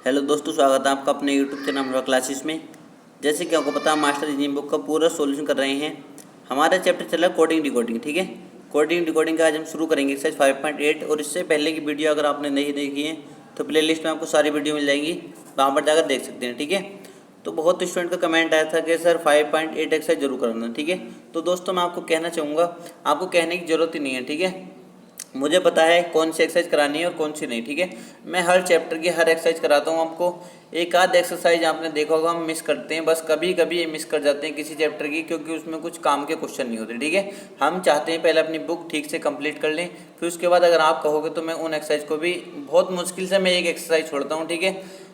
Hello दोस्तों, स्वागत है आपका अपने यूट्यूब चैनल अमरोहा क्लासेस में। जैसे कि आपको पता है, मास्टर इंजीनियरिंग बुक का पूरा सॉल्यूशन कर रहे हैं। हमारा चैप्टर चल रहा है कोडिंग डिकोडिंग। ठीक है, कोडिंग डिकोडिंग का आज हम शुरू करेंगे एक्सरसाइज 5.8। और इससे पहले की वीडियो अगर आपने नहीं देखी है तो प्लेलिस्ट में आपको सारी वीडियो मिल जाएंगी, वहाँ पर जाकर देख सकते हैं। ठीक है, तो बहुत स्टूडेंट का कमेंट आया था कि सर 5.8 एक्सरसाइज जरूर करना। ठीक है, तो दोस्तों मैं आपको कहना चाहूँगा, आपको कहने की ज़रूरत ही नहीं है। ठीक है, मुझे पता है कौन सी एक्सरसाइज करानी है और कौन सी नहीं। ठीक है, मैं हर चैप्टर की हर एक्सरसाइज कराता हूँ आपको। एक आध एक्सरसाइज आपने देखा होगा हम मिस करते हैं, बस कभी कभी ये मिस कर जाते हैं किसी चैप्टर की, क्योंकि उसमें कुछ काम के क्वेश्चन नहीं होते। ठीक है, हम चाहते हैं पहले अपनी बुक ठीक से कंप्लीट कर लें, फिर उसके बाद अगर आप कहोगे तो मैं उन एक्सरसाइज को भी बहुत मुश्किल से मैं एक एक्सरसाइज छोड़ता हूँ। ठीक है,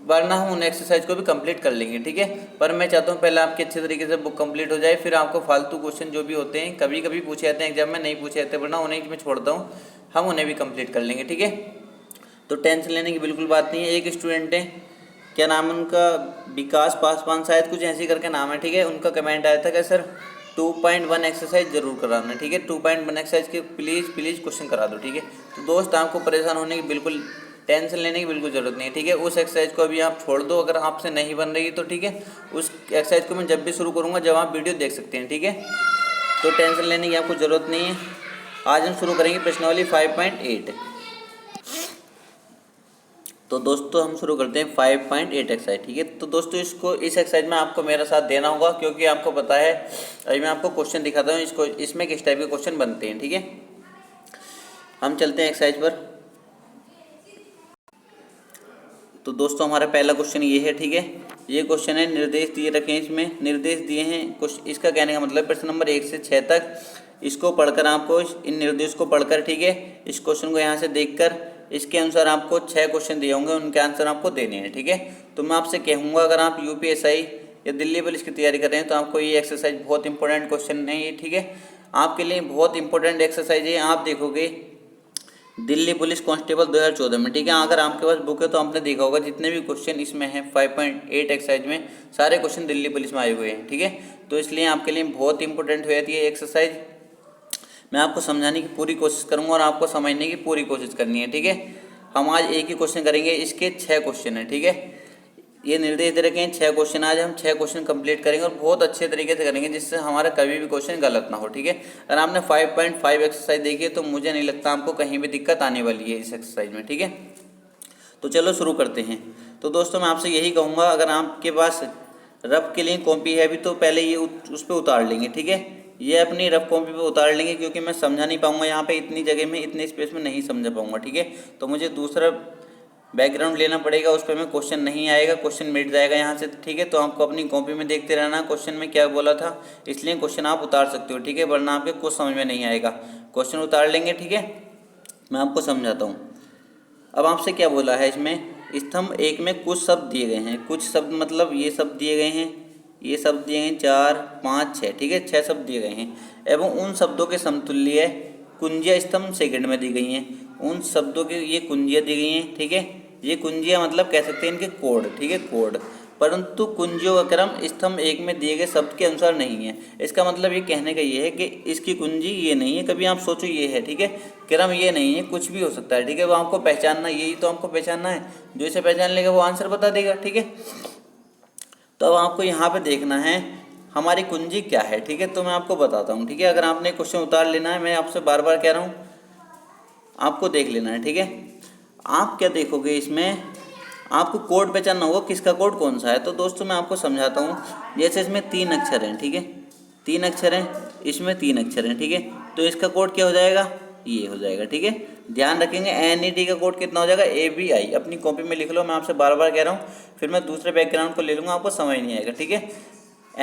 वरना हम उन एक्सरसाइज को भी कंप्लीट कर लेंगे। ठीक है, पर मैं चाहता हूँ पहले आपकी अच्छे तरीके से बुक कंप्लीट हो जाए, फिर आपको फालतू क्वेश्चन जो भी होते हैं कभी कभी पूछे जाते हैं एग्जाम में, नहीं पूछे जाते, वरना उन्हें मैं छोड़ता हूँ, हम उन्हें भी कंप्लीट कर लेंगे। ठीक है, तो टेंशन लेने की बिल्कुल बात नहीं है। एक स्टूडेंट है, क्या नाम है उनका, विकास पासवान शायद, कुछ ऐसी करके नाम है। ठीक है, उनका कमेंट आया था कि सर 2.1 एक्सरसाइज जरूर कराना। ठीक है, 2.1 एक्सरसाइज के प्लीज़ प्लीज़ क्वेश्चन करा दो। ठीक है, तो दोस्त आपको परेशान होने की बिल्कुल, टेंशन लेने की बिल्कुल ज़रूरत नहीं है। ठीक है, उस एक्सरसाइज को अभी आप छोड़ दो, अगर आपसे नहीं बन रही तो। ठीक है, उस एक्सरसाइज को मैं जब भी शुरू करूँगा जब आप वीडियो देख सकते हैं। ठीक है, तो टेंशन लेने की आपको ज़रूरत नहीं है। आज हम शुरू करेंगे प्रश्नावली 5.8। तो दोस्तों हम शुरू करते हैं 5.8 एक्सरसाइज। ठीक है, तो दोस्तों इस एक्सरसाइज में आपको मेरा साथ देना होगा, क्योंकि आपको पता है, अभी मैं आपको क्वेश्चन दिखाता हूँ इसमें किस टाइप के क्वेश्चन बनते हैं। ठीक है, हम चलते हैं एक्सरसाइज पर। तो दोस्तों हमारा पहला क्वेश्चन ये है। ठीक है, ये क्वेश्चन है, निर्देश दिए रखे हैं, इसमें निर्देश दिए हैं कुछ। इसका कहने का मतलब प्रश्न नंबर 1 से 6 तक इसको पढ़कर आपको, इन निर्देश को पढ़कर, ठीक है, इस क्वेश्चन को यहाँ से देखकर इसके अनुसार आपको 6 क्वेश्चन दिए होंगे, उनके आंसर आपको देने हैं। ठीक है, तो मैं आपसे कहूँगा, अगर आप यूपीएसआई या दिल्ली पुलिस की तैयारी कर रहे हैं तो आपको ये एक्सरसाइज बहुत इंपॉर्टेंट क्वेश्चन है ये। ठीक है, आपके लिए बहुत इंपॉर्टेंट एक्सरसाइज है। आप देखोगे दिल्ली पुलिस कांस्टेबल 2014 में। ठीक है, अगर आपके पास बुक है तो आपने देखा होगा जितने भी क्वेश्चन इसमें हैं 5.8 एक्सरसाइज में, सारे क्वेश्चन दिल्ली पुलिस में आए हुए हैं। ठीक है, तो इसलिए आपके लिए बहुत इंपॉर्टेंट हो जाती है एक्सरसाइज। मैं आपको समझाने की पूरी कोशिश करूंगा और आपको समझने की पूरी कोशिश करनी है। ठीक है, हम आज एक ही क्वेश्चन करेंगे, इसके 6 क्वेश्चन हैं। ठीक है, ये निर्देश दे रखे हैं 6 क्वेश्चन, आज हम 6 क्वेश्चन कंप्लीट करेंगे और बहुत अच्छे तरीके से करेंगे, जिससे हमारा कभी भी क्वेश्चन गलत ना हो। ठीक है, अगर आपने 5.5 एक्सरसाइज देखी है तो मुझे नहीं लगता आपको कहीं भी दिक्कत आने वाली है इस एक्सरसाइज में। ठीक है, तो चलो शुरू करते हैं। तो दोस्तों मैं आपसे यही कहूँगा, अगर आपके पास रफ के लिए कॉपी है भी तो पहले ये उस पर उतार लेंगे। ठीक है, ये अपनी रफ कॉपी पे उतार लेंगे, क्योंकि मैं समझा नहीं पाऊंगा यहाँ पे, इतनी जगह में इतने स्पेस में नहीं समझा पाऊंगा। ठीक है, तो मुझे दूसरा बैकग्राउंड लेना पड़ेगा, उस पर में क्वेश्चन नहीं आएगा, क्वेश्चन मिट जाएगा यहाँ से। ठीक है, तो आपको अपनी कॉपी में देखते रहना क्वेश्चन में क्या बोला था, इसलिए क्वेश्चन आप उतार सकते हो। ठीक है, वरना आपके कुछ समझ में नहीं आएगा। क्वेश्चन उतार लेंगे। ठीक है, मैं आपको समझाता हूँ। अब आपसे क्या बोला है, इसमें स्तंभ 1 में कुछ शब्द दिए गए हैं। कुछ शब्द मतलब ये शब्द दिए गए हैं, ये शब्द दिए गए 4, 5, 6। ठीक है, 6 शब्द दिए गए हैं, एवं उन शब्दों के समतुल्य कुंजियाँ स्तंभ सेकंड में दी गई हैं। उन शब्दों की ये कुंजियाँ दी गई हैं। ठीक है, ये कुंजियाँ मतलब कह सकते हैं इनके कोड। ठीक है, कोड, परंतु कुंजियों का क्रम स्तंभ 1 में दिए गए शब्द के अनुसार नहीं है। इसका मतलब ये कहने का ये है कि इसकी कुंजी ये नहीं है, कभी आप सोचो ये है। ठीक है, क्रम ये नहीं है, कुछ भी हो सकता है। ठीक है, वो आपको पहचानना, यही तो आपको पहचानना है, जो इसे पहचान लेगा वो आंसर बता देगा। ठीक है, तो अब आपको यहाँ पे देखना है हमारी कुंजी क्या है। ठीक है, तो मैं आपको बताता हूँ। ठीक है, अगर आपने क्वेश्चन उतार लेना है, मैं आपसे बार बार कह रहा हूँ, आपको देख लेना है। ठीक है, आप क्या देखोगे, इसमें आपको कोड पहचानना होगा, किसका कोड कौन सा है। तो दोस्तों मैं आपको समझाता हूँ। जैसे इसमें 3 अक्षर हैं। ठीक है, 3 अक्षर हैं, इसमें 3 अक्षर हैं। ठीक है, तो इसका कोड क्या हो जाएगा, ये हो जाएगा। ठीक है, ध्यान रखेंगे NET का कोड कितना हो जाएगा, ABI। अपनी कॉपी में लिख लो, मैं आपसे बार बार कह रहा हूँ, फिर मैं दूसरे बैकग्राउंड को ले लूँगा, आपको समझ नहीं आएगा। ठीक है,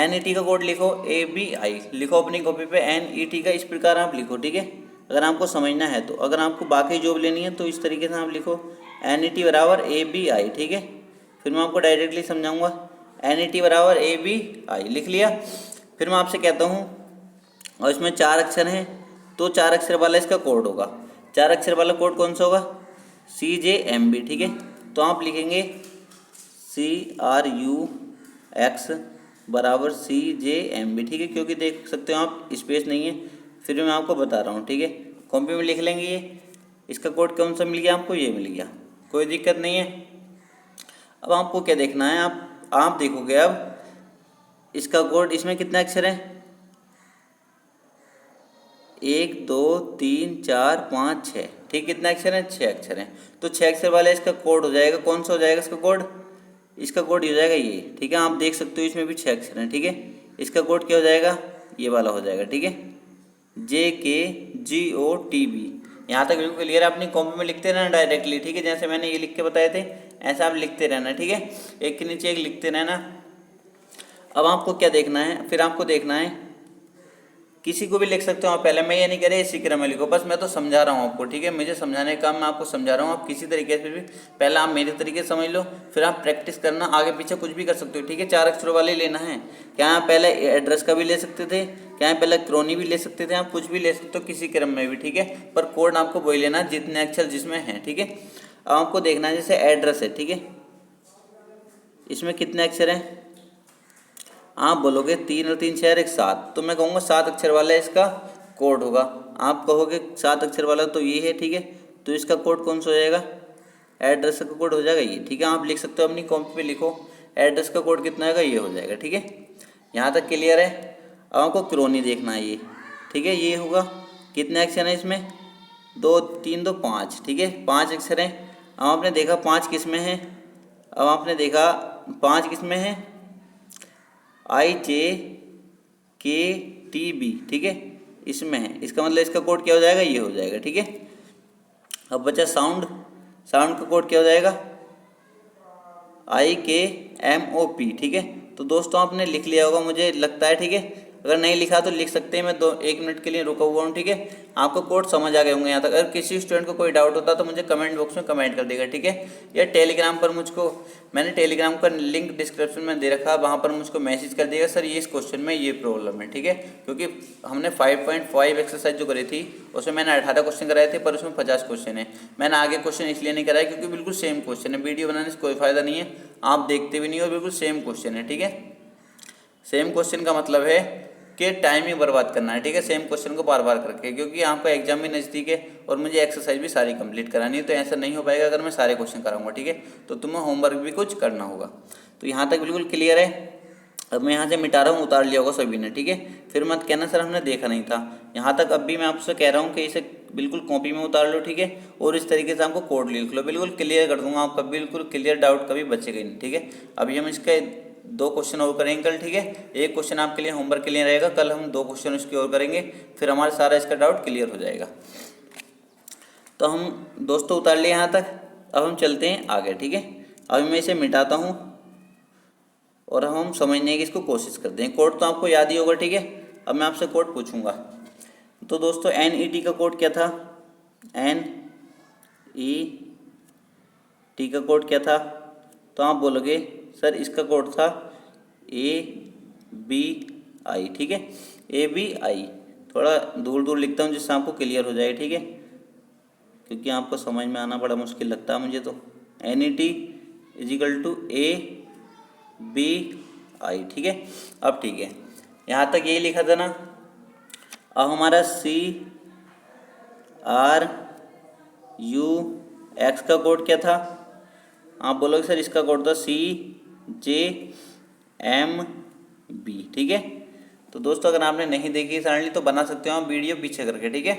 NET का कोड लिखो, ABI लिखो अपनी कॉपी पे, NET का इस प्रकार आप लिखो। ठीक है, अगर आपको समझना है तो। अगर आपको बाकी जॉब लेनी है तो इस तरीके से आप लिखो, NET बराबर ABI। ठीक है, फिर मैं आपको डायरेक्टली समझाऊंगा, NET बराबर ABI लिख लिया। फिर मैं आपसे कहता हूँ, और इसमें 4 अक्षर हैं, तो 4 अक्षर वाला इसका कोड होगा। 4 अक्षर वाला कोड कौन सा होगा, CJMB। ठीक है, तो आप लिखेंगे CRUX बराबर CJMB। ठीक है, क्योंकि देख सकते हो आप स्पेस नहीं है, फिर भी मैं आपको बता रहा हूँ। ठीक है, कॉपी में लिख लेंगे ये। इसका कोड कौन सा मिल गया आपको, ये मिल गया, कोई दिक्कत नहीं है। अब आपको क्या देखना है, आप देखोगे अब इसका कोड, इसमें कितने अक्षर हैं, 1 2 3 4 5 6, ठीक, कितने अक्षर हैं, 6 अक्षर हैं। तो 6 अक्षर वाला इसका कोड हो जाएगा, कौन सा हो जाएगा इसका कोड, इसका कोड हो जाएगा ये, ठीक है। आप देख सकते हो इसमें भी 6 अक्षर हैं, ठीक है। इसका कोड क्या हो जाएगा, ये वाला हो जाएगा, ठीक है, JKGOTB। यहाँ तक बिल्कुल क्लियर, अपनी कॉपी में लिखते रहना डायरेक्टली, ठीक है, जैसे मैंने ये लिख के बताए थे ऐसा आप लिखते रहना, ठीक है, एक के नीचे एक लिखते रहना। अब आपको क्या देखना है, फिर आपको देखना है, किसी को भी लिख सकते हो आप, पहले मैं ये नहीं कह रहा इसी क्रम में लिखो, बस मैं तो समझा रहा हूँ आपको, ठीक है, मुझे समझाने का काम मैं आपको समझा रहा हूँ, आप किसी तरीके से भी पहले आप मेरे तरीके से समझ लो, फिर आप प्रैक्टिस करना, आगे पीछे कुछ भी कर सकते हो, ठीक है। 4 अक्षरों वाले लेना है, क्या आप पहले एड्रेस का भी ले सकते थे, क्या आप पहले क्रोनी भी ले सकते थे, आप कुछ भी ले सकते हो किसी क्रम में भी, ठीक है, पर कोड आपको वही लेना जितने अक्षर जिसमें है, ठीक है। अब आपको देखना है जैसे एड्रेस है, ठीक है, इसमें कितने अक्षर हैं, आप बोलोगे 3 और 3 6 7, तो मैं कहूँगा 7 अक्षर वाला इसका कोड होगा। आप कहोगे 7 अक्षर वाला तो ये है, ठीक है, तो इसका कोड कौन सा हो जाएगा, एड्रेस का कोड हो जाएगा ये, ठीक है। आप लिख सकते हो अपनी कॉपी पे लिखो, एड्रेस का कोड कितना आएगा, ये हो जाएगा, ठीक है। यहाँ तक क्लियर है। अब आपको क्रोनी देखना है ये, ठीक है, ये होगा, कितने अक्षर हैं इसमें, 2 3 2 5, ठीक है, 5 अक्षर हैं। अब आपने देखा 5 किस में है, अब आपने देखा 5 किस में है, IJKTB, ठीक है, इसमें है, इसका मतलब इसका कोड क्या हो जाएगा, ये हो जाएगा, ठीक है। अब बचा साउंड, साउंड का कोड क्या हो जाएगा, IKMOP, ठीक है। तो दोस्तों आपने लिख लिया होगा मुझे लगता है, ठीक है, अगर नहीं लिखा तो लिख सकते हैं, मैं 1 मिनट के लिए रुका हुआ हूँ, ठीक है। आपको कोड समझ आ गए होंगे यहाँ तक। अगर किसी स्टूडेंट को कोई डाउट होता तो मुझे कमेंट बॉक्स में कमेंट कर देगा, ठीक है, या टेलीग्राम पर मुझको, मैंने टेलीग्राम का लिंक डिस्क्रिप्शन में दे रखा है, वहाँ पर मुझको मैसेज कर दिएगा, सर ये इस क्वेश्चन में ये प्रॉब्लम है, ठीक है, क्योंकि हमने 5.5 एक्सरसाइज जो करी थी उसमें मैंने 18 क्वेश्चन कराए थे, पर उसमें 50 क्वेश्चन है। मैंने आगे क्वेश्चन इसलिए नहीं कराया क्योंकि बिल्कुल सेम क्वेश्चन है, वीडियो बनाने से कोई फायदा नहीं है, आप देखते भी नहीं हो, बिल्कुल सेम क्वेश्चन है, ठीक है। सेम क्वेश्चन का मतलब है कि टाइम ही बर्बाद करना है, ठीक है, सेम क्वेश्चन को बार बार करके, क्योंकि यहाँ पर एग्जाम भी नज़दीक है और मुझे एक्सरसाइज भी सारी कंप्लीट करानी है, तो ऐसा नहीं हो पाएगा अगर मैं सारे क्वेश्चन कराऊंगा, ठीक है, तो तुम्हें होमवर्क भी कुछ करना होगा। तो यहाँ तक बिल्कुल क्लियर है। अब मैं यहाँ से मिटा रहा हूँ, उतार लिया होगा सभी ने, ठीक है, फिर मत कहना सर हमने देखा नहीं था। यहाँ तक अब भी मैं आपसे कह रहा हूँ कि इसे बिल्कुल कॉपी में उतार लो, ठीक है, और इस तरीके से आपको कोड लिख लो, बिल्कुल क्लियर कर दूंगा आपका, बिल्कुल क्लियर, डाउट कभी बचेगा नहीं, ठीक है। अभी हम इसके 2 क्वेश्चन और करेंगे कल, ठीक है, एक क्वेश्चन आपके लिए होमवर्क के लिए रहेगा, कल हम 2 क्वेश्चन उसकी और करेंगे, फिर हमारा सारा इसका डाउट क्लियर हो जाएगा। तो हम दोस्तों उतार लिए यहाँ तक, अब हम चलते हैं आगे, ठीक है। अभी मैं इसे मिटाता हूँ और हम समझने की इसको कोशिश करते हैं। कोड तो आपको याद ही होगा, ठीक है, अब मैं आपसे कोड पूछूंगा। तो दोस्तों NET का कोड क्या था, NET का कोड क्या था, तो आप बोलोगे सर इसका कोड था ABI, ठीक है, ABI, थोड़ा दूर दूर लिखता हूँ जिससे आपको क्लियर हो जाए, ठीक है, क्योंकि आपको समझ में आना बड़ा मुश्किल लगता है मुझे। तो NET = ABI, ठीक है। अब ठीक है, यहाँ तक यही लिखा था ना। अब हमारा CRUX का कोड क्या था, आप बोलोगे सर इसका कोड था CJMB, ठीक है। तो दोस्तों अगर आपने नहीं देखी सडनली तो बना सकते हो आप वीडियो पीछे करके, ठीक है।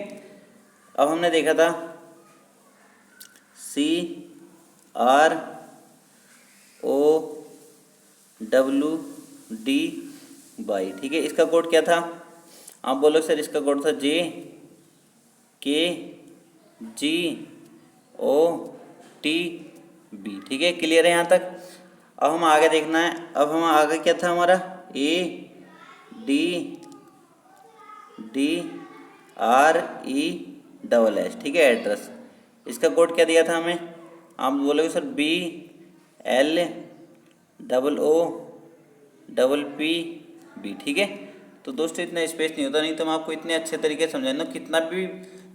अब हमने देखा था CROWD, ठीक है, इसका कोड क्या था, आप बोलोगे सर इसका कोड था JKGOTB, ठीक है, क्लियर है यहाँ तक। अब हम आगे देखना है, अब हम आगे क्या था हमारा ADDRESS, ठीक है, एड्रेस, इसका कोड क्या दिया था हमें, आप बोलोगे सर BLOOPP, ठीक है। तो दोस्तों इतना स्पेस नहीं होता, नहीं तो मैं आपको इतने अच्छे तरीके से समझा दूँ,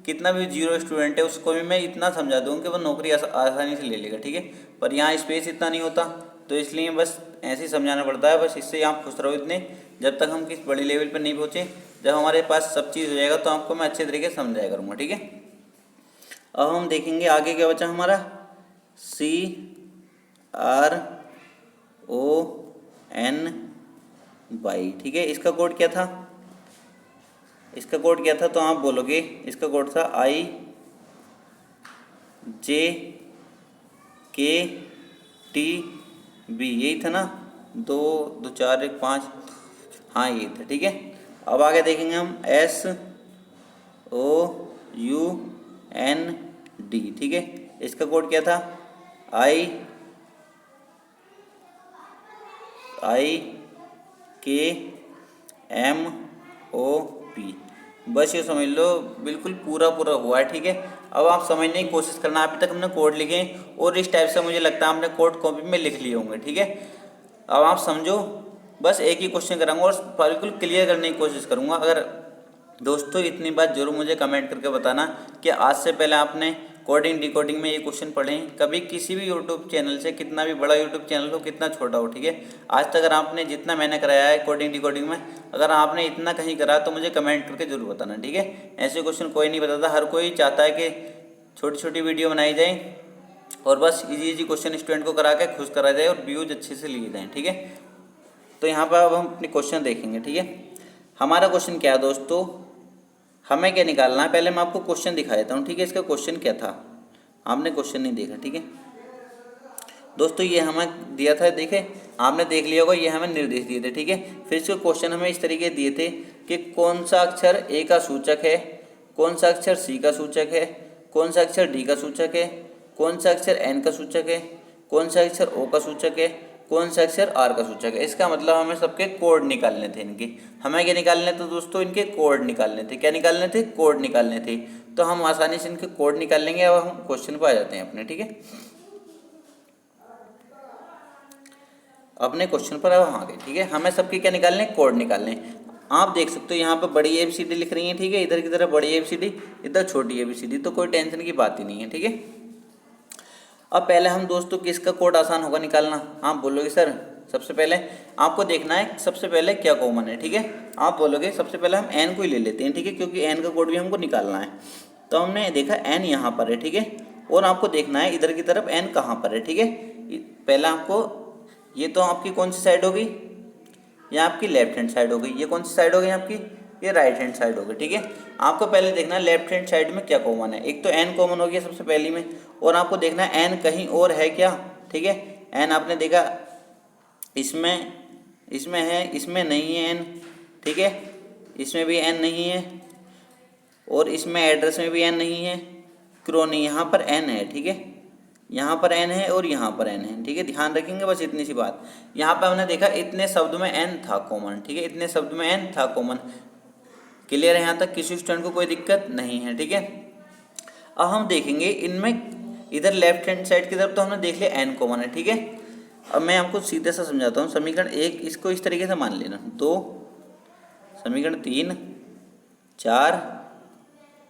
कितना भी जीरो स्टूडेंट है उसको भी मैं इतना समझा दूँ कि वो नौकरी आसानी से ले लेगा, ठीक है, पर यहाँ स्पेस इतना नहीं होता, तो इसलिए बस ऐसे ही समझाना पड़ता है। बस इससे आप खुश रहो इतने, जब तक हम किस बड़े लेवल पर नहीं पहुँचे, जब हमारे पास सब चीज़ हो जाएगा तो आपको मैं अच्छे तरीके से समझाया करूँगा, ठीक है। अब हम देखेंगे आगे क्या बचा हमारा CRUX बाई, ठीक है। इसका कोड क्या था, इसका कोड क्या था, तो आप बोलोगे इसका कोड था IJK, TB, यही था ना, 2 2 4 1 5, हाँ यही था, ठीक है। अब आगे देखेंगे हम SOUND, ठीक है। इसका कोड क्या था, IKMOP, बस ये समझ लो बिल्कुल पूरा पूरा हुआ है, ठीक है। अब आप समझने की कोशिश करना, अभी तक हमने कोड लिखे और इस टाइप से मुझे लगता है आपने कोड कॉपी में लिख लिए होंगे, ठीक है। अब आप समझो, बस एक ही क्वेश्चन कराऊंगा और बिल्कुल क्लियर करने की कोशिश करूंगा। अगर दोस्तों इतनी बात जरूर मुझे कमेंट करके बताना कि आज से पहले आपने कोडिंग डिकोडिंग में ये क्वेश्चन पढ़े हैं कभी किसी भी यूट्यूब चैनल से, कितना भी बड़ा यूट्यूब चैनल हो कितना छोटा हो, ठीक है। आज तक अगर आपने जितना मैंने कराया है कोडिंग डिकोडिंग में, अगर आपने इतना कहीं करा तो मुझे कमेंट करके जरूर बताना, ठीक है। ऐसे क्वेश्चन कोई नहीं बताता, हर कोई चाहता है कि छोटी छोटी वीडियो बनाई जाए और बस इजी इजी क्वेश्चन स्टूडेंट को करा के खुश करा जाए और व्यूज अच्छे से लिए जाएँ, ठीक है। तो यहाँ पर अब हम अपने क्वेश्चन देखेंगे, ठीक है। हमारा क्वेश्चन क्या है दोस्तों, हमें क्या निकालना है, पहले मैं आपको क्वेश्चन दिखा देता हूँ, ठीक है। इसका क्वेश्चन क्या था, आपने क्वेश्चन नहीं देखा, ठीक है दोस्तों। ये हमें दिया था, देखे आपने देख लिया होगा, ये हमें निर्देश दिए थे, ठीक है। फिर इसके क्वेश्चन हमें इस तरीके दिए थे कि कौन सा अक्षर ए का सूचक है, कौन सा अक्षर सी का सूचक है, कौन सा अक्षर डी का सूचक है, कौन सा अक्षर एन का सूचक है, कौन सा अक्षर ओ का सूचक है, कौन सा अक्षर आर का सूचक है। इसका मतलब हमें सबके कोड निकालने थे इनके, हमें क्या निकालने थे दोस्तों, इनके कोड निकालने थे। क्या निकालने थे, कोड निकालने थे। तो हम आसानी से इनके कोड निकाल लेंगे। अब हम क्वेश्चन पर आ जाते हैं अपने, ठीक है। अपने क्वेश्चन पर अब हम आ गए, ठीक है। हमें सबके क्या निकालने, कोड निकालने। आप देख सकते हो यहाँ पर बड़ी ABCD लिख रही है, ठीक है। इधर की तरफ बड़ी ABCD, इधर छोटी ABCD, तो कोई टेंशन की बात ही नहीं है, ठीक है। अब पहले हम दोस्तों किसका कोड आसान होगा निकालना, आप बोलोगे सर सबसे पहले आपको देखना है सबसे पहले क्या कॉमन है, ठीक है। आप बोलोगे सबसे पहले हम n को ही ले लेते हैं, ठीक है, क्योंकि n का कोड भी हमको निकालना है। तो हमने देखा n यहाँ पर है, ठीक है, और आपको देखना है इधर की तरफ n कहाँ पर है, ठीक है। पहले आपको, ये तो आपकी कौन सी साइड होगी, ये आपकी लेफ्ट हैंड साइड हो गई। ये कौन सी साइड हो गई आपकी, ये राइट हैंड साइड हो गई, ठीक है। आपको पहले देखना है लेफ्ट हैंड साइड में क्या कॉमन है। एक तो n कॉमन हो गया सबसे पहली में, और आपको देखना है n कहीं और है क्या, ठीक है। n आपने देखा इसमें, इसमें है, इसमें नहीं है n, ठीक है, इसमें भी n नहीं है, और इसमें एड्रेस में भी n नहीं है, क्यों नहीं, यहाँ पर n है, ठीक है, यहाँ पर n है और यहाँ पर n है, ठीक है। ध्यान रखेंगे बस इतनी सी बात। यहाँ पे हमने देखा इतने शब्द में n था कॉमन, ठीक है, इतने शब्द में n था कॉमन। क्लियर है, यहाँ तक किसी स्टूडेंट को कोई दिक्कत नहीं है, ठीक है। अब हम देखेंगे इनमें, इधर लेफ्ट हैंड साइड की तरफ तो हमने देख लिया n कॉमन है, ठीक है। अब मैं आपको सीधे सा समझाता हूँ। समीकरण 1 इसको इस तरीके से मान लेना, 2, समीकरण 3, 4,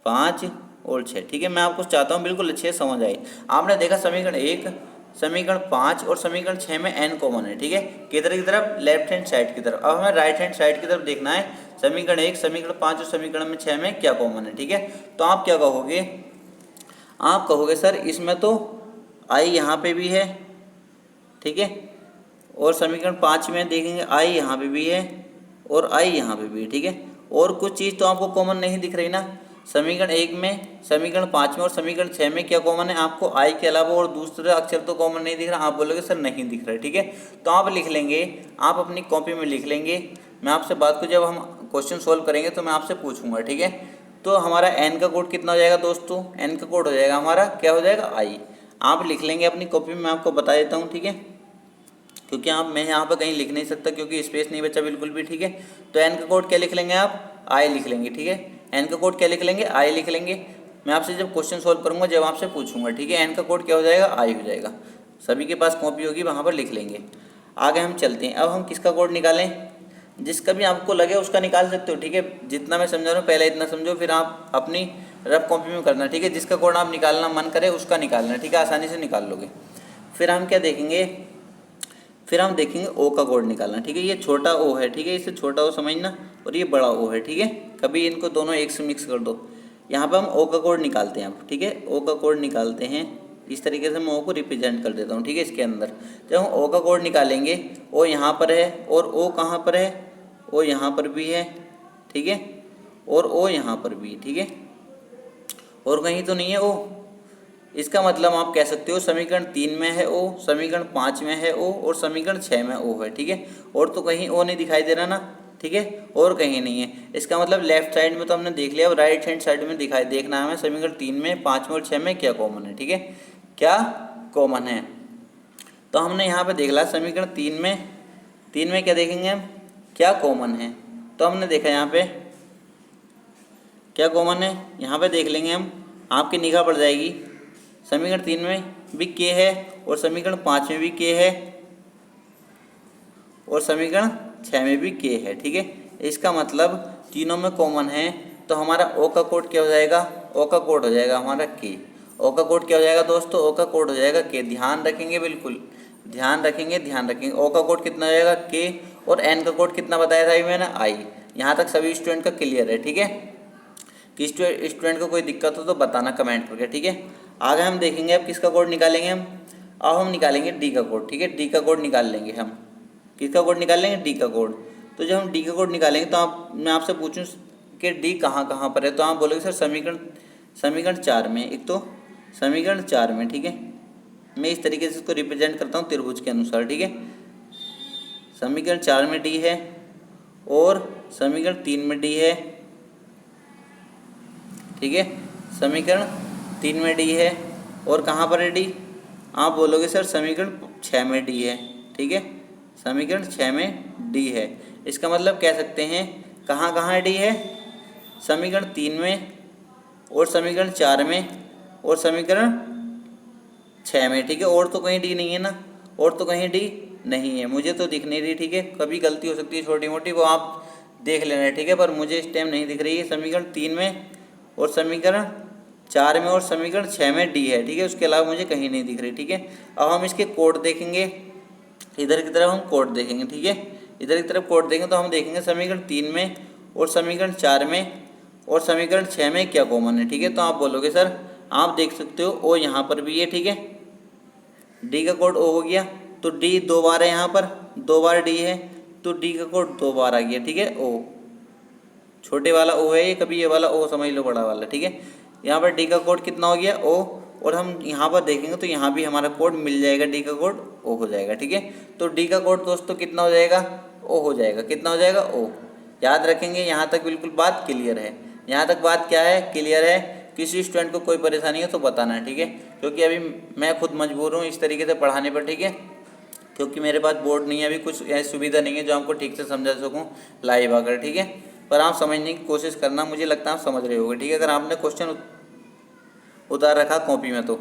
5 और 6, ठीक है। मैं आपको चाहता हूँ बिल्कुल अच्छे से समझ आए। आपने देखा समीकरण 1, समीकरण 5 और समीकरण 6 में n कॉमन है, ठीक है, किधर की तरफ, लेफ्ट हैंड साइड की तरफ। अब हमें राइट हैंड साइड की तरफ देखना है, समीकरण 1, समीकरण 5 और समीकरण में 6 में क्या कॉमन है, ठीक है। तो आप क्या कहोगे, आप कहोगे सर इसमें तो i यहाँ पे भी है, ठीक है, और समीकरण 5 में देखेंगे i यहाँ पे भी है और i यहाँ पे भी है, ठीक है। और कुछ चीज़ तो आपको कॉमन नहीं दिख रही ना। समीकरण 1 में, समीकरण 5 में और समीकरण 6 में क्या कॉमन है, आपको i के अलावा और दूसरा अक्षर तो कॉमन नहीं दिख रहा। आप बोलोगे सर नहीं दिख रहा है, ठीक है। तो आप लिख लेंगे, आप अपनी कॉपी में लिख लेंगे। मैं आपसे बात को जब हम क्वेश्चन सोल्व करेंगे तो मैं आपसे पूछूंगा, ठीक है। तो हमारा n का कोड कितना हो जाएगा दोस्तों, n का कोड हो जाएगा हमारा, क्या हो जाएगा, i। आप लिख लेंगे अपनी कॉपी में, मैं आपको बता देता हूँ, ठीक है, क्योंकि आप, मैं यहाँ पर कहीं लिख नहीं सकता क्योंकि स्पेस नहीं बचा बिल्कुल भी, ठीक है। तो n का कोड क्या लिख लेंगे आप, i लिख लेंगे, ठीक है। n का कोड क्या लिख लेंगे, i लिख लेंगे। मैं आपसे जब क्वेश्चन सोल्व करूँगा, जब आपसे पूछूंगा, ठीक है, n का कोड क्या हो जाएगा, i हो जाएगा। सभी के पास कॉपी होगी, वहाँ पर लिख लेंगे। आगे हम चलते हैं। अब हम किसका कोड निकालें, जिसका भी आपको लगे उसका निकाल सकते हो, ठीक है। जितना मैं समझा रहा हूँ पहले इतना समझो, फिर आप अपनी रफ कॉपी में करना, ठीक है। जिसका कोड आप निकालना मन करे उसका निकालना, ठीक है, आसानी से निकाल लोगे। फिर हम क्या देखेंगे, फिर हम देखेंगे ओ का कोड निकालना, ठीक है। ये छोटा ओ है, ठीक है, इसे छोटा ओ समझना, और ये बड़ा ओ है, ठीक है। कभी इनको दोनों एक से मिक्स कर दो। यहाँ पर हम ओ का कोड निकालते हैं अब, ठीक है। ओ का कोड निकालते हैं, इस तरीके से मैं ओ को रिप्रेजेंट कर देता हूँ, ठीक है। इसके अंदर जब हम ओ का कोड निकालेंगे, ओ यहाँ पर है और ओ कहाँ पर है, ओ यहाँ पर भी है, ठीक है, और ओ यहाँ पर भी, ठीक है, और कहीं तो नहीं है ओ। इसका मतलब आप कह सकते हो समीकरण 3 में है ओ, समीकरण 5 में है ओ, और समीकरण 6 में ओ है, ठीक है। और तो कहीं ओ नहीं दिखाई दे रहा ना, ठीक है, और कहीं नहीं है। इसका मतलब लेफ्ट साइड में तो हमने देख लिया, अब राइट हैंड साइड में दिखाई देखना हमें समीकरण 3 में, 5 में और 6 में क्या कॉमन है, ठीक है, क्या कॉमन है। तो हमने यहाँ पे देख लिया समीकरण 3 में क्या देखेंगे हम, क्या कॉमन है। तो हमने देखा यहाँ पे क्या कॉमन है, यहाँ पे देख लेंगे हम, आपकी निगाह पड़ जाएगी। समीकरण 3 में भी के है और समीकरण 5 में भी के है और समीकरण 6 में भी के है, ठीक है। इसका मतलब तीनों में कॉमन है, तो हमारा ओ का कोड क्या हो जाएगा, ओ का कोड हो जाएगा हमारा के। ओ का कोड क्या हो जाएगा दोस्तों, ओ का कोड हो जाएगा के। ध्यान रखेंगे, बिल्कुल ध्यान रखेंगे। ओ का कोड कितना हो जाएगा के, और एन का कोड कितना बताया था अभी मैंने, आई। यहाँ तक सभी स्टूडेंट का क्लियर है, ठीक है। कि स्टूडेंट को कोई दिक्कत हो तो बताना कमेंट करके, ठीक है। आगे हम देखेंगे अब किसका कोड निकालेंगे हम, अब हम निकालेंगे डी का कोड, ठीक है। डी का कोड निकाल लेंगे हम, किसका कोड निकालेंगे, डी का कोड। तो जब हम डी का कोड निकालेंगे तो मैं आपसे पूछूं कि डी कहाँ कहाँ पर है, तो आप बोलोगे सर समीकरण 4 में। एक तो समीकरण 4 में, ठीक है, मैं इस तरीके से इसको रिप्रेजेंट करता हूँ त्रिभुज के अनुसार, ठीक है। समीकरण 4 में डी है और समीकरण 3 में डी है, ठीक है। समीकरण 3 में डी है और कहाँ पर है डी, आप बोलोगे सर समीकरण 6 में डी है, ठीक है। समीकरण 6 में डी है। इसका मतलब कह सकते हैं कहाँ कहाँ डी है, समीकरण 3 में और समीकरण 4 में और समीकरण 6 में, ठीक है। और तो कहीं डी नहीं है ना, और तो कहीं डी नहीं है, मुझे तो दिख नहीं रही, ठीक है। कभी गलती हो सकती है छोटी मोटी, वो आप देख लेना, ठीक है, पर मुझे इस टाइम नहीं दिख रही है। समीकरण 3 में और समीकरण 4 में और समीकरण 6 में डी है, ठीक है। उसके अलावा मुझे कहीं नहीं दिख रही, ठीक है। अब हम इसके कोड देखेंगे, इधर की तरफ हम कोड देखेंगे, ठीक है। इधर की तरफ कोड देखेंगे तो हम देखेंगे समीकरण 3 में और समीकरण 4 में और समीकरण 6 में क्या कॉमन है, ठीक है। तो आप बोलोगे सर आप देख सकते हो ओ यहाँ पर भी है, ठीक है, डी का कोड ओ हो गया, तो डी 2 बार है, यहाँ पर 2 बार डी है, तो डी का कोड 2 बार आ गया, ठीक है। ओ छोटे वाला ओ है ये, कभी ये वाला ओ समझ लो बड़ा वाला, ठीक है। यहाँ पर डी का कोड कितना हो गया, ओ, और हम यहाँ पर देखेंगे तो यहाँ भी हमारा कोड मिल जाएगा, डी का कोड ओ हो जाएगा, ठीक है। तो डी का कोड दोस्तों कितना हो जाएगा, ओ हो जाएगा, कितना हो जाएगा, ओ। याद रखेंगे, यहाँ तक बिल्कुल बात क्लियर है, यहाँ तक बात क्या है, क्लियर है। किसी स्टूडेंट को कोई परेशानी हो तो बताना है, ठीक है, क्योंकि अभी मैं खुद मजबूर हूँ इस तरीके से पढ़ाने पर, ठीक है, क्योंकि मेरे पास बोर्ड नहीं है अभी, कुछ ऐसी सुविधा नहीं है जो आपको ठीक से समझा सकूँ लाइव आकर, ठीक है। पर आप समझने की कोशिश करना, मुझे लगता है आप समझ रहे होगे, ठीक है। अगर आपने क्वेश्चन उतार रखा कॉपी में तो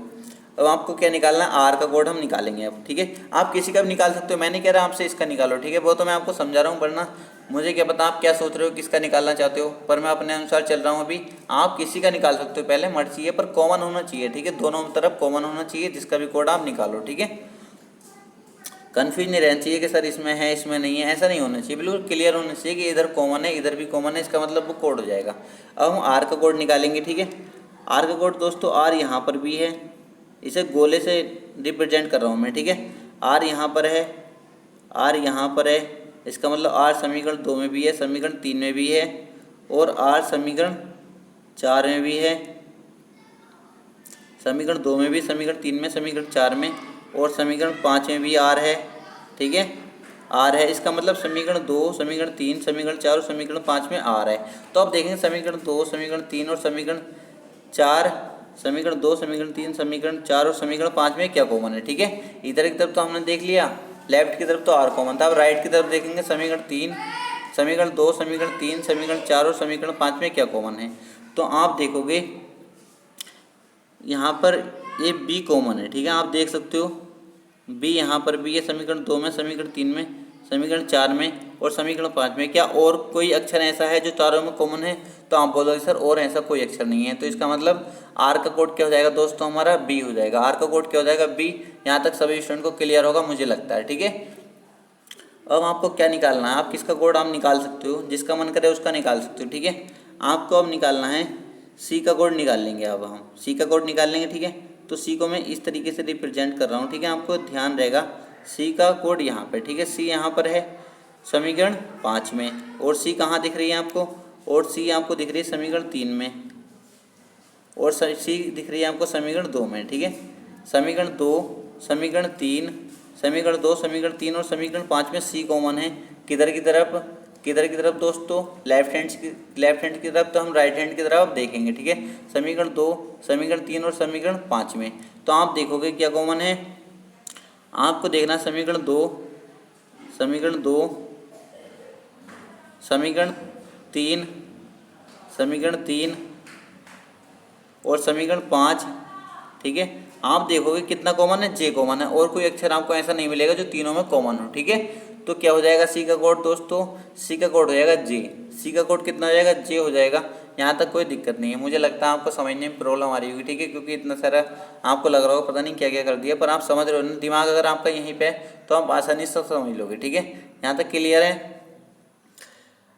अब आपको क्या निकालना है, आर का कोड हम निकालेंगे अब, ठीक है। आप किसी का भी निकाल सकते हो, मैं नहीं कह रहा आपसे इसका निकालो, ठीक है, वो तो मैं आपको समझा रहा हूँ, वरना मुझे क्या पता आप क्या सोच रहे हो, किसका निकालना चाहते हो, पर मैं अपने अनुसार चल रहा हूँ अभी। आप किसी का निकाल सकते हो, पहले मर्जी है, पर कॉमन होना चाहिए, ठीक है, दोनों तरफ कॉमन होना चाहिए, जिसका भी कोड आप निकालो, ठीक है। कन्फ्यूज नहीं रहना चाहिए कि सर इसमें है इसमें नहीं है, ऐसा नहीं होना चाहिए, बिल्कुल क्लियर होना चाहिए कि इधर कॉमन है इधर भी कॉमन है, इसका मतलब वो कोड हो जाएगा। अब हम आर का कोड निकालेंगे, ठीक है। आर का कोड दोस्तों, आर यहाँ पर भी है, इसे गोले से रिप्रेजेंट कर रहा हूँ मैं, ठीक है। आर यहाँ पर है, आर यहाँ पर है, इसका मतलब आर समीकरण 2 में भी है, समीकरण 3 में भी है, और आर समीकरण 4 में भी है, समीकरण 2 में भी, समीकरण 3 में, समीकरण 4 में, और समीकरण 5 में भी आर है, ठीक है, आर है। इसका मतलब समीकरण 2, समीकरण 3, समीकरण 4 और समीकरण 5 में आर है। तो अब देखेंगे समीकरण 2, समीकरण 3 और समीकरण 4, समीकरण 2, समीकरण 3, समीकरण 4 और समीकरण 5 में क्या कॉमन है, ठीक है। इधर की तरफ तो हमने देख लिया, लेफ्ट की तरफ तो आर कॉमन था। अब राइट की तरफ देखेंगे समीकरण 3, समीकरण 2, समीकरण 3, समीकरण 4 और समीकरण 5 में क्या कॉमन है। तो आप देखोगे यहाँ पर ये बी कॉमन है, ठीक है, आप देख सकते हो बी यहाँ पर भी है, समीकरण 2 में, समीकरण 3 में, समीकरण 4 में और समीकरण 5 में। क्या और कोई अक्षर ऐसा है जो चारों में कॉमन है, तो आप बोलोगे सर और ऐसा कोई अक्षर नहीं है। तो इसका मतलब आर का कोड क्या हो जाएगा दोस्तों, हमारा बी हो जाएगा। आर का कोड क्या हो जाएगा, बी। यहाँ तक सभी स्टूडेंट को क्लियर होगा मुझे लगता है, ठीक है। अब आपको क्या निकालना है, आप किसका कोड आप निकाल सकते हो, जिसका मन करे उसका निकाल सकते हो, ठीक है। आपको अब निकालना है सी का कोड निकाल लेंगे, अब हम सी का कोड निकाल लेंगे, ठीक है। तो सी को मैं इस तरीके से रिप्रेजेंट कर रहा हूँ, ठीक है। आपको ध्यान रहेगा सी का कोड यहाँ पर, ठीक है। सी यहाँ पर है समीकरण 5 में, और सी कहाँ दिख रही है आपको, और सी आपको दिख रही है समीकरण 3 में, और सी दिख रही है आपको समीकरण 2 में, ठीक है। समीकरण 2, समीकरण 3, समीकरण 2, समीकरण 3 और समीकरण 5 में सी कॉमन है। किधर की तरफ, किधर की तरफ दोस्तों, लेफ्ट हैंड की तरफ, तो हम राइट हैंड की तरफ देखेंगे, ठीक है। समीकरण 2, समीकरण 3 और समीकरण 5 में तो आप देखोगे क्या कॉमन है। आपको देखना समीकरण 2, समीकरण 2, समीकरण 3, समीकरण 3 और समीकरण 5, ठीक है। आप देखोगे कितना कॉमन है, जे कॉमन है, और कोई अक्षर आपको ऐसा नहीं मिलेगा जो तीनों में कॉमन हो, ठीक है। तो क्या हो जाएगा सी का कोड दोस्तों, सी का कोड हो जाएगा जे। सी का कोड कितना हो जाएगा, जे हो जाएगा। यहाँ तक कोई दिक्कत नहीं है। मुझे लगता है आपको समझने में प्रॉब्लम आ रही होगी, ठीक है, क्योंकि इतना सारा आपको लग रहा होगा पता नहीं क्या क्या कर दिया, पर आप समझ रहे हो ना। दिमाग अगर आपका यहीं पे है तो आप आसानी से समझ लोगे, ठीक है। यहाँ तक क्लियर है।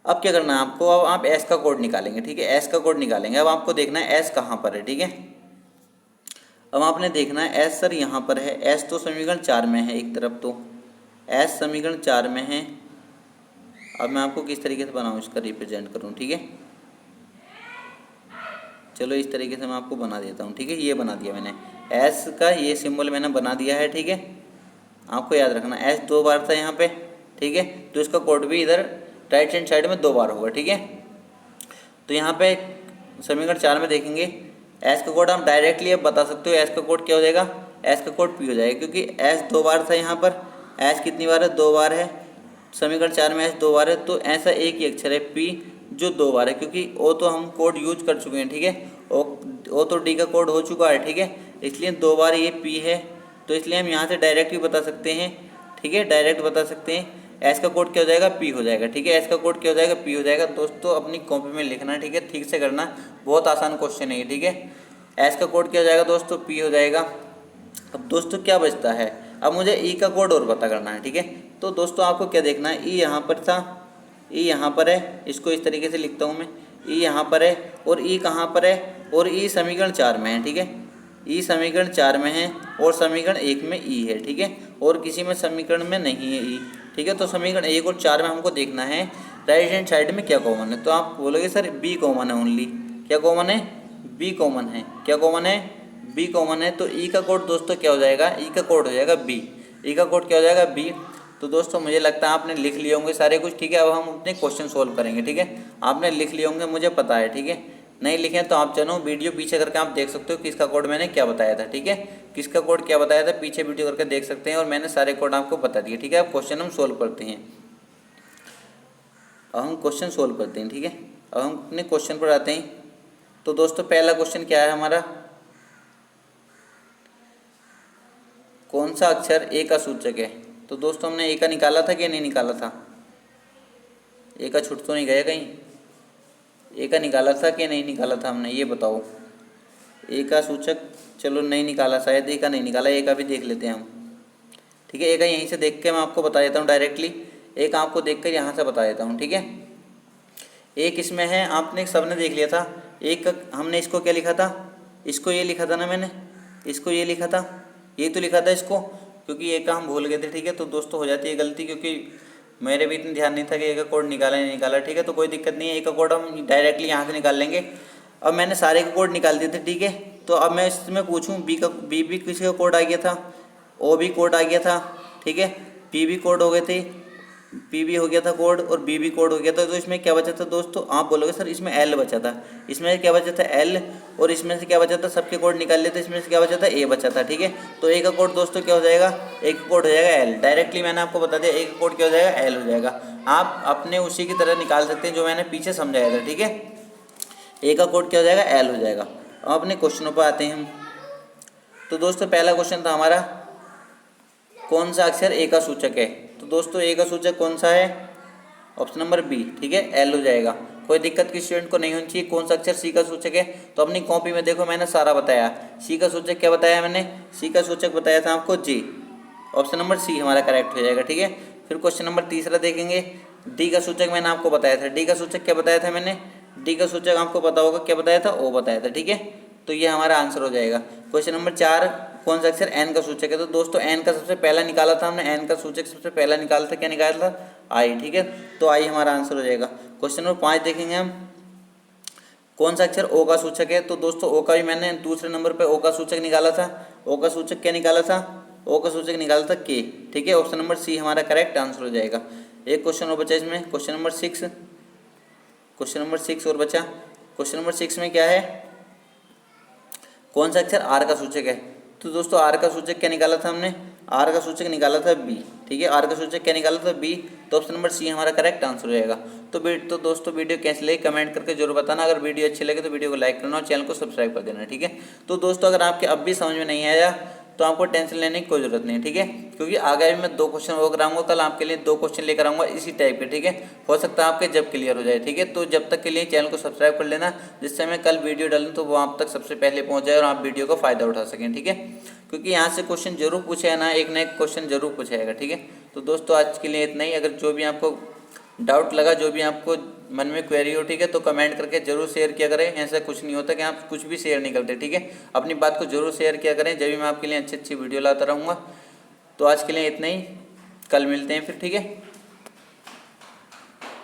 अब क्या करना है आपको, अब आप एस का कोड निकालेंगे, ठीक है। एस का कोड निकालेंगे। अब आपको देखना है एस कहाँ पर है, ठीक है। अब आपने देखना है एस सर यहाँ पर है। एस तो समीकरण 4 में है, एक तरफ तो एस समीकरण 4 में है। अब मैं आपको किस तरीके से बनाऊँ, इसका रिप्रेजेंट करूँ, ठीक है। चलो इस तरीके से मैं आपको बना देता हूँ, ठीक है। ये बना दिया मैंने, एस का ये सिंबल मैंने बना दिया है, ठीक है। आपको याद रखना एस 2 बार था यहाँ पे, ठीक है, तो इसका कोड भी इधर राइट हैंड साइड में 2 बार होगा, ठीक है। तो यहाँ पे समीकरण 4 में देखेंगे एस का कोड, आप डायरेक्टली अब बता सकते हो एस का कोड क्या हो जाएगा, एस का कोड पी हो जाएगा, क्योंकि एस 2 बार था यहाँ पर। एस कितनी बार है, 2 बार है। समीकरण 4 में एस 2 बार है, तो ऐसा एक ही अक्षर है पी जो 2 बार है, क्योंकि ओ तो हम कोड यूज कर चुके हैं, ठीक है। ओ तो डी का कोड हो चुका है, ठीक है, इसलिए 2 बार ये पी है। तो इसलिए हम यहाँ से डायरेक्ट भी बता सकते हैं, ठीक है, डायरेक्ट बता सकते हैं। एस का कोड क्या हो जाएगा, पी हो जाएगा, ठीक है। एस का कोड क्या हो जाएगा, पी हो जाएगा। दोस्तों अपनी कॉपी में लिखना, ठीक है, ठीक से करना, बहुत आसान क्वेश्चन है ये, ठीक है। एस का कोड क्या हो जाएगा दोस्तों, पी हो जाएगा। अब दोस्तों क्या बचता है, अब मुझे ई का कोड और पता करना है, ठीक है। तो दोस्तों आपको क्या देखना है, ई यहाँ पर था, ई यहाँ पर है, इसको इस तरीके से लिखता हूँ मैं, ई यहाँ पर है, और ई कहाँ पर है, और ई समीकरण 4 में है, ठीक है। ई समीकरण 4 में है, और समीकरण 1 में ई है, ठीक है, और किसी में समीकरण में नहीं है ई, ठीक है। तो समीकरण 1 और 4 में हमको देखना है राइट हैंड साइड में क्या कॉमन है। तो आप बोलोगे सर बी कॉमन है ओनली, क्या कॉमन है, बी कॉमन है, क्या कॉमन है, बी कॉमन है। तो ई का कोड दोस्तों क्या हो जाएगा, ई का कोड हो जाएगा बी, ई का कोड क्या हो जाएगा, बी। तो दोस्तों मुझे लगता है आपने लिख लिए होंगे सारे कुछ, ठीक है। अब हम अपने क्वेश्चन सोल्व करेंगे, ठीक है। आपने लिख लिए होंगे, मुझे पता है, ठीक है। नहीं लिखे तो आप चलो वीडियो पीछे करके आप देख सकते हो किसका कोड मैंने क्या बताया था, ठीक है। किसका कोड क्या बताया था, पीछे वीडियो करके देख सकते हैं, और मैंने सारे कोड आपको बता दिए, ठीक है। अब क्वेश्चन हम सोल्व करते हैं। अब हम क्वेश्चन सोल्व करते हैं, ठीक है। अब हम अपने क्वेश्चन पर आते हैं। तो दोस्तों पहला क्वेश्चन क्या है हमारा, कौन सा अक्षर ए का सूचक है। तो दोस्तों हमने ए का निकाला था कि नहीं निकाला था, ए का छूट तो नहीं गया कहीं, ए का निकाला था कि नहीं निकाला था हमने, ये बताओ। ए का सूचक चलो नहीं निकाला, शायद ए का नहीं निकाला, ए का भी देख लेते हैं हम, ठीक है। ए का यहीं से देख के मैं आपको बता देता हूँ डायरेक्टली, ए का आपको देख कर यहाँ से बता देता हूँ, ठीक है। ए किस में है, आपने सबने देख लिया था। एक हमने इसको क्या लिखा था, इसको ये लिखा था ना मैंने, इसको ये लिखा था, ये तो लिखा था इसको, क्योंकि ए का हम भूल गए थे, ठीक है। तो दोस्तों हो जाती है गलती, क्योंकि मेरे भी इतना ध्यान नहीं था कि ए का कोड निकाला नहीं निकाला, ठीक है। तो कोई दिक्कत नहीं है, ए का कोड हम डायरेक्टली यहाँ से निकाल लेंगे। अब मैंने सारे के कोड निकाल दिए थे, ठीक है। तो अब मैं इसमें पूछूँ बी भी किसी का कोड आ गया था, ओ भी कोड आ गया था, ठीक है, पी भी कोड हो गए थे, पी भी हो गया था कोड, और बी भी कोड हो गया था। तो इसमें क्या बचा था दोस्तों, आप बोलोगे सर इसमें एल बचा था, इसमें क्या बचा था एल, और इसमें से क्या बचा था, सबके कोड निकाल लेते, इसमें से क्या बचा था ए बचा था, ठीक है। तो ए का कोड दोस्तों क्या हो जाएगा, ए का कोड हो जाएगा एल, डायरेक्टली मैंने आपको बता दिया, ए का कोड क्या हो जाएगा, एल हो जाएगा। आप अपने उसी की तरह निकाल सकते हैं जो मैंने पीछे समझाया था, ठीक है। ए का कोड क्या हो जाएगा, एल हो जाएगा। अब अपने क्वेश्चनों पर आते हैं हम। तो दोस्तों पहला क्वेश्चन था हमारा, कौन सा अक्षर ए का सूचक है। तो दोस्तों ए का सूचक कौन सा है, ऑप्शन नंबर बी, ठीक है, एल हो जाएगा। कोई दिक्कत किसी स्टूडेंट को नहीं होनी चाहिए। कौन सा अक्षर सी का सूचक है, तो अपनी कॉपी में देखो मैंने सारा बताया। सी का सूचक क्या बताया मैंने, सी का सूचक बताया था आपको जे, ऑप्शन नंबर सी हमारा करेक्ट हो जाएगा, ठीक है। फिर क्वेश्चन नंबर तीसरा देखेंगे, डी का सूचक मैंने आपको बताया था। डी का सूचक क्या बताया था मैंने, डी का सूचक आपको पता होगा क्या बताया था, ओ बताया था, ठीक है। तो ये हमारा आंसर हो जाएगा। क्वेश्चन नंबर 4, कौन सा अक्षर एन का सूचक है? तो दोस्तों एन का सबसे पहला निकाला था हमने, एन का सूचक सबसे पहला निकाला था, क्या निकाला था? आई, ठीक है, तो आई हमारा आंसर हो जाएगा। क्वेश्चन नंबर 5 देखेंगे हम, कौन सा अक्षर ओ का सूचक है? तो दोस्तों ओ का भी मैंने दूसरे नंबर पे ओ का सूचक निकाला था। ओ का सूचक क्या निकाला था? ओ का सूचक निकाला था के, ठीक है, ऑप्शन नंबर सी हमारा करेक्ट आंसर हो जाएगा। एक क्वेश्चन और बचा इसमें, क्वेश्चन नंबर 6, क्वेश्चन नंबर 6 और बचा। क्वेश्चन नंबर 6 में क्या है, कौन सा अक्षर आर का सूचक है? तो दोस्तों आर का सूचक क्या निकाला था हमने? आर का सूचक निकाला था बी, ठीक है, आर का सूचक क्या निकाला था? बी, तो ऑप्शन नंबर सी हमारा करेक्ट आंसर हो जाएगा। तो दोस्तों वीडियो कैसी लगी कमेंट करके जरूर बताना। अगर वीडियो अच्छी लगे तो वीडियो को लाइक करना और चैनल को सब्सक्राइब कर देना, ठीक है। तो दोस्तों अगर आपके अब भी समझ में नहीं आया तो आपको टेंशन लेने की कोई जरूरत नहीं है, ठीक है, क्योंकि आगे भी मैं 2 क्वेश्चन और कराऊंगा, कल आपके लिए 2 क्वेश्चन लेकर आऊंगा इसी टाइप के, ठीक है, हो सकता है आपके जब क्लियर हो जाए, ठीक है। तो जब तक के लिए चैनल को सब्सक्राइब कर लेना, जिससे मैं कल वीडियो डालूँ तो वो आप तक सबसे पहले पहुंच जाए और आप वीडियो का फ़ायदा उठा सकें, ठीक है, क्योंकि यहाँ से क्वेश्चन जरूर पूछे ना, एक ना एक क्वेश्चन जरूर पूछेगा, ठीक है। तो दोस्तों आज के लिए इतना ही। अगर जो भी आपको डाउट लगा, जो भी आपको मन में क्वेरी हो, ठीक है, तो कमेंट करके जरूर शेयर किया करें। ऐसा कुछ नहीं होता कि आप कुछ भी शेयर नहीं करते, ठीक है, अपनी बात को जरूर शेयर किया करें, जब भी मैं आपके लिए अच्छी अच्छी वीडियो लाता रहूँगा। तो आज के लिए इतना ही, कल मिलते हैं फिर, ठीक है।